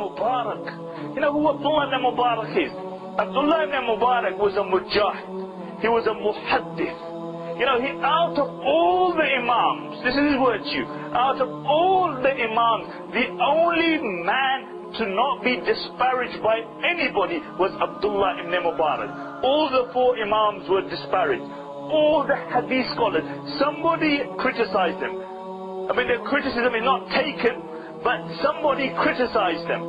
Mubarak. You know who Abdullah ibn Mubarak is? Abdullah ibn Mubarak was a mujahid. He was a muhaddith. You know, out of all the imams, this is his virtue, out of all the imams, the only man to not be disparaged by anybody was Abdullah ibn Mubarak. All the four imams were disparaged. All the hadith scholars, somebody criticized them. I mean, their criticism is not taken, but somebody criticized them.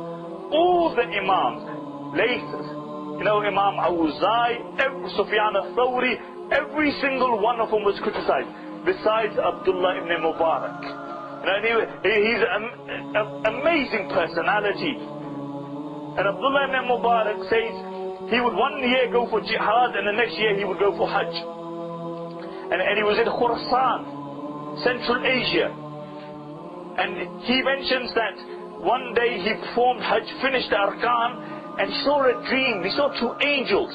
All the imams, Layth, you know, Imam Awza'i, Sufyan al-Thawri, every single one of them was criticized, besides Abdullah ibn Mubarak. You know, he's an amazing personality. And Abdullah ibn Mubarak says he would one year go for jihad and the next year he would go for Hajj. And he was in Khurasan, Central Asia. And he mentions that one day he performed Hajj, finished the Arkan, and he saw a dream. He saw two angels.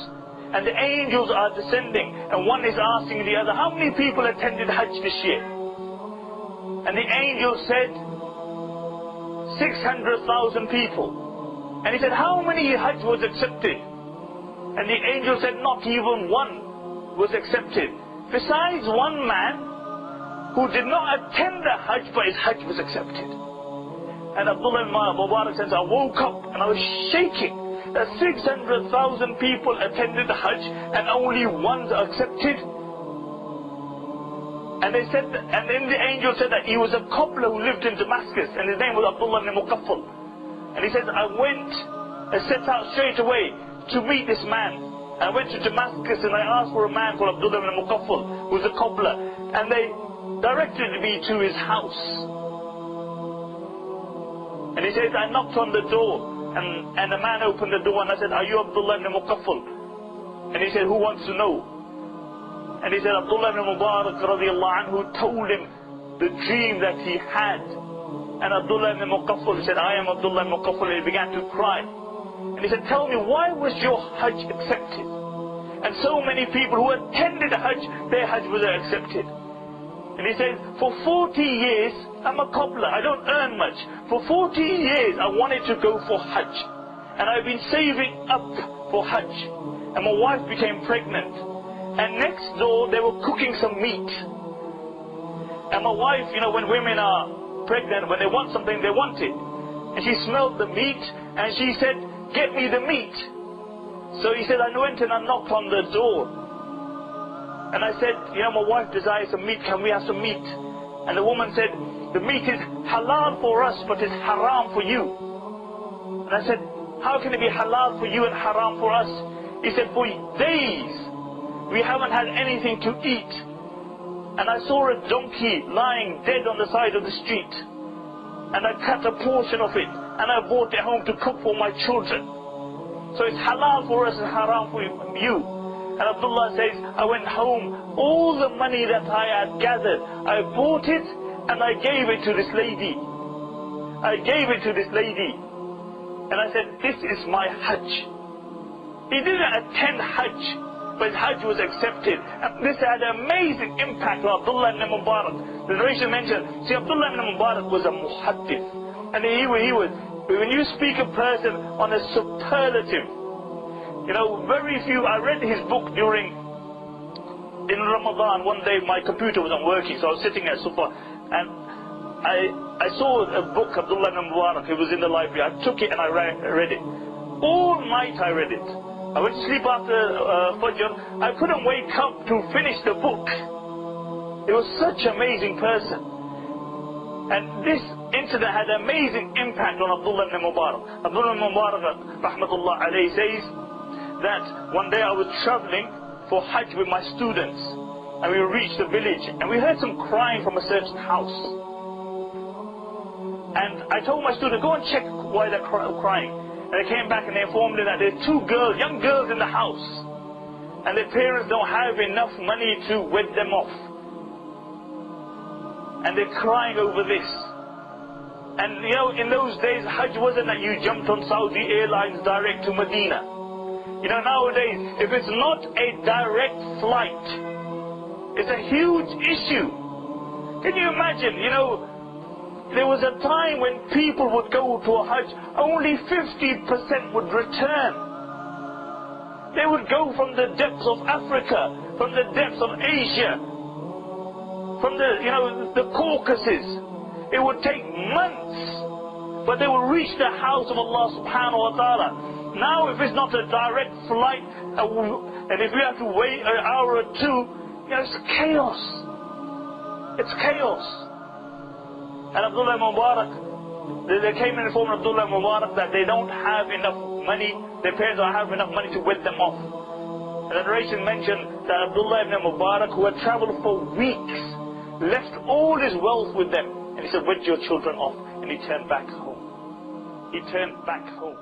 And the angels are descending, and one is asking the other, how many people attended Hajj this year? And the angel said, 600,000 people. And he said, how many Hajj was accepted? And the angel said, not even one was accepted. Besides one man who did not attend the Hajj, but his Hajj was accepted. And Abdullah ibn Mubarak says, I woke up and I was shaking that 600,000 people attended the Hajj and only one accepted. And they said, and then the angel said that he was a cobbler who lived in Damascus, and his name was Abdullah ibn Muqaffal. And he says, I went and set out straight away to meet this man. I went to Damascus and I asked for a man called Abdullah ibn Muqaffal, who was a cobbler, and they directed me to his house. And he says, I knocked on the door, and the man opened the door, and I said, are you Abdullah ibn Muqaffal? And he said, who wants to know? And he said, Abdullah ibn Mubarak radiallahu anhu told him the dream that he had. And Abdullah ibn Muqaffal said, I am Abdullah ibn Muqaffal, and he began to cry. And he said, tell me, why was your Hajj accepted? And so many people who attended Hajj, their Hajj was accepted. And he says, for 40 years, I'm a cobbler, I don't earn much. For 40 years, I wanted to go for Hajj. And I've been saving up for Hajj. And my wife became pregnant. And next door, they were cooking some meat. And my wife, you know, when women are pregnant, when they want something, they want it. And she smelled the meat, and she said, get me the meat. So he said, I went and I knocked on the door. And I said, you know, my wife desires some meat, can we have some meat? And the woman said, the meat is halal for us, but it's haram for you. And I said, how can it be halal for you and haram for us? He said, for days, we haven't had anything to eat. And I saw a donkey lying dead on the side of the street. And I cut a portion of it, and I brought it home to cook for my children. So it's halal for us and haram for you. And Abdullah says, I went home, all the money that I had gathered, I bought it and I gave it to this lady. I gave it to this lady. And I said, this is my Hajj. He didn't attend Hajj, but his Hajj was accepted. And this had an amazing impact on Abdullah ibn Mubarak. The narration mentioned, see, Abdullah ibn Mubarak was a muhaddith. And he was, when you speak a person on a superlative, you know, very few, I read his book in Ramadan, one day my computer wasn't working, so I was sitting at Sufa, and I saw a book, Abdullah ibn Mubarak, it was in the library, I took it and I read it. All night I read it. I went to sleep after Fajr, I couldn't wake up to finish the book. It was such an amazing person. And this incident had an amazing impact on Abdullah ibn Mubarak. Abdullah ibn Mubarak, rahmatullah alayhi, says that one day I was traveling for Hajj with my students, and we reached the village, and we heard some crying from a certain house. And I told my student, go and check why they're crying. And they came back and they informed me that there's two girls, young girls in the house, and their parents don't have enough money to wed them off. And they're crying over this. And you know, in those days, Hajj wasn't that you jumped on Saudi Airlines direct to Medina. You know, nowadays, if it's not a direct flight, it's a huge issue. Can you imagine, you know, There was a time when people would go to a Hajj, only 50% would return. They would go from the depths of Africa, from the depths of Asia, from the Caucasus. It would take months, but they would reach the house of Allah subhanahu wa ta'ala. Now if it's not a direct flight, and if we have to wait an hour or two, it's chaos. It's chaos. And Abdullah Ibn Mubarak, they came in the form of Abdullah Ibn Mubarak that they don't have enough money, their parents don't have enough money to wed them off. And the narration mentioned that Abdullah Ibn Mubarak, who had traveled for weeks, left all his wealth with them. And he said, wed your children off. And he turned back home. He turned back home.